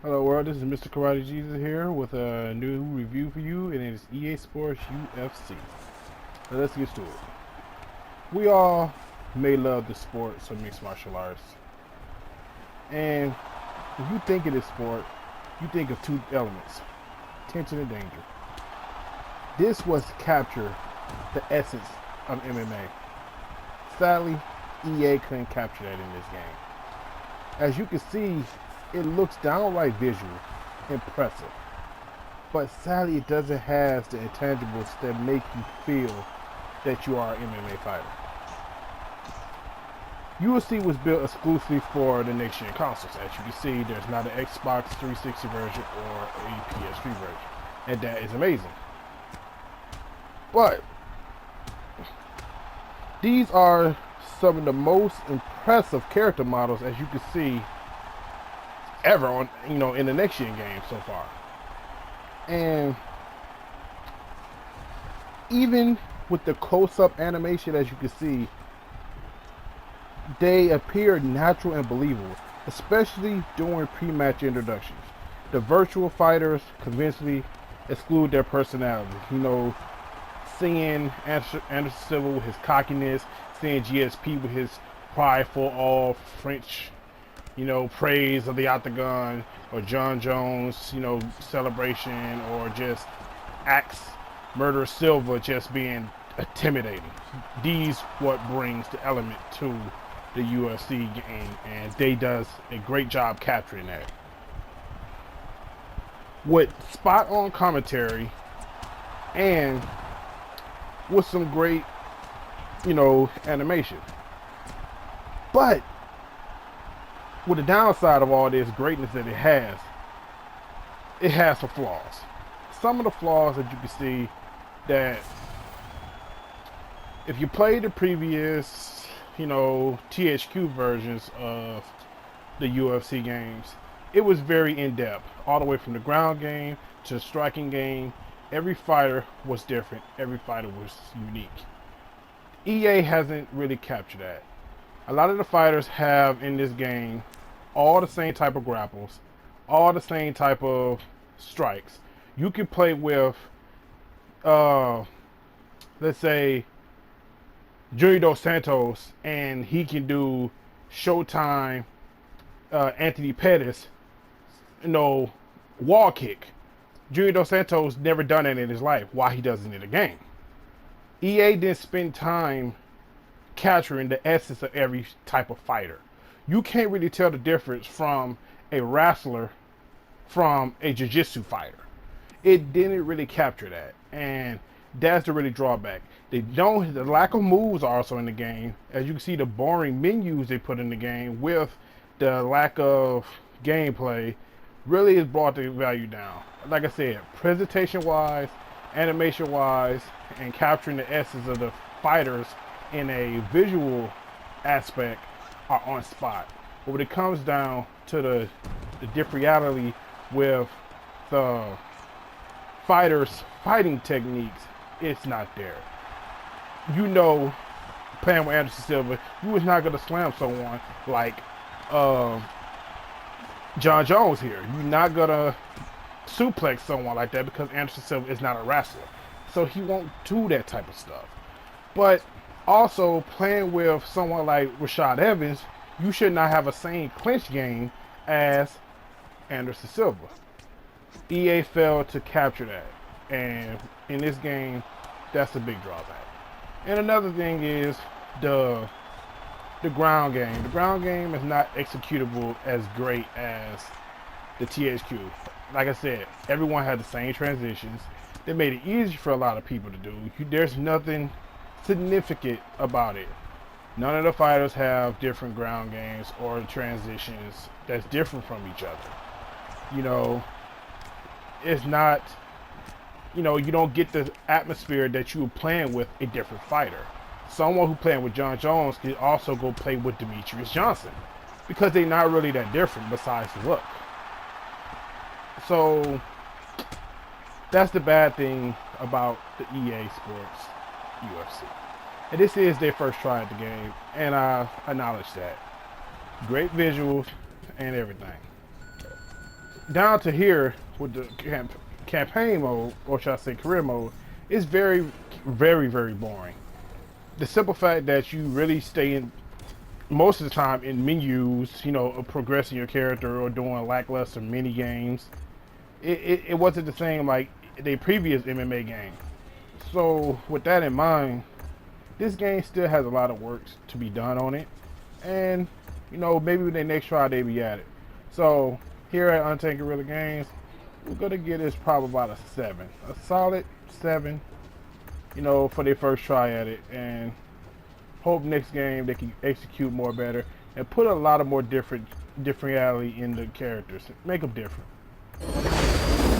Hello world, this is Mr. Karate Jesus here with a new review for you, and it is EA Sports UFC. Now let's get to it. We all may love the sports of mixed martial arts, and when you think of this sport, you think of two elements, tension and danger. This was to capture the essence of MMA. Sadly, EA couldn't capture that in this game. As you can see, it looks downright visual, impressive. But sadly, it doesn't have the intangibles that make you feel that you are an MMA fighter. UFC was built exclusively for the next gen consoles. As you can see, there's not an Xbox 360 version or a PS3 version, and that is amazing. But these are some of the most impressive character models, as you can see, ever on in the next gen game so far. And even with the close-up animation, as you can see, they appear natural and believable, especially during pre-match introductions. The virtual fighters convincingly exclude their personality. Seeing Anderson Silva with his cockiness, seeing GSP with his prideful, all French, praise of the octagon, or John Jones, celebration, or just Axe Murder Silva just being intimidating. These what brings the element to the UFC game, and they does a great job capturing that. With spot on commentary and with some great, animation. But with the downside of all this greatness that it has some flaws. Some of the flaws that you can see that if you play the previous, THQ versions of the UFC games, it was very in-depth, all the way from the ground game to the striking game. Every fighter was different. Every fighter was unique. EA hasn't really captured that. A lot of the fighters have in this game all the same type of grapples, all the same type of strikes. You can play with, let's say, Junior Dos Santos, and he can do Showtime, Anthony Pettis, wall kick. Junior Dos Santos never done it in his life. Why he does it in the game? EA didn't spend time capturing the essence of every type of fighter. You can't really tell the difference from a wrestler from a jiu-jitsu fighter. It didn't really capture that, and that's the really drawback. The lack of moves are also in the game. As you can see, the boring menus they put in the game with the lack of gameplay really has brought the value down. Like I said, presentation wise, animation wise, and capturing the essence of the fighters in a visual aspect are on spot. But when it comes down to the different reality with the fighters' fighting techniques, it's not there. Playing with Anderson Silva, you was not gonna slam someone like John Jones here. You're not gonna suplex someone like that because Anderson Silva is not a wrestler. So he won't do that type of stuff. But also playing with someone like Rashad Evans, you should not have a same clinch game as Anderson Silva. EA failed to capture that. And in this game, that's a big drawback. And another thing is the ground game. The ground game is not executable as great as the THQ. Like I said, everyone had the same transitions. They made it easy for a lot of people to do. There's nothing significant about it. None of the fighters have different ground games or transitions that's different from each other. It's not, you don't get the atmosphere that you were playing with a different fighter. Someone who playing with John Jones could also go play with Demetrius Johnson because they're not really that different besides the look. So that's the bad thing about the EA Sports UFC. And this is their first try at the game, and I acknowledge that. Great visuals and everything. down to here with the campaign mode, or should I say career mode, is very, very, very boring. The simple fact that you really stay in most of the time in menus, you know, of progressing your character or doing lackluster mini games. It wasn't the same like the previous MMA game. So with that in mind, this game still has a lot of work to be done on it, and you know maybe with their next try they be at it. So here at Untamed Gorilla Games, we're gonna get this probably about a 7, a solid 7. You know, for their first try at it, and hope next game they can execute more better and put a lot of more differentiality in the characters, make them different.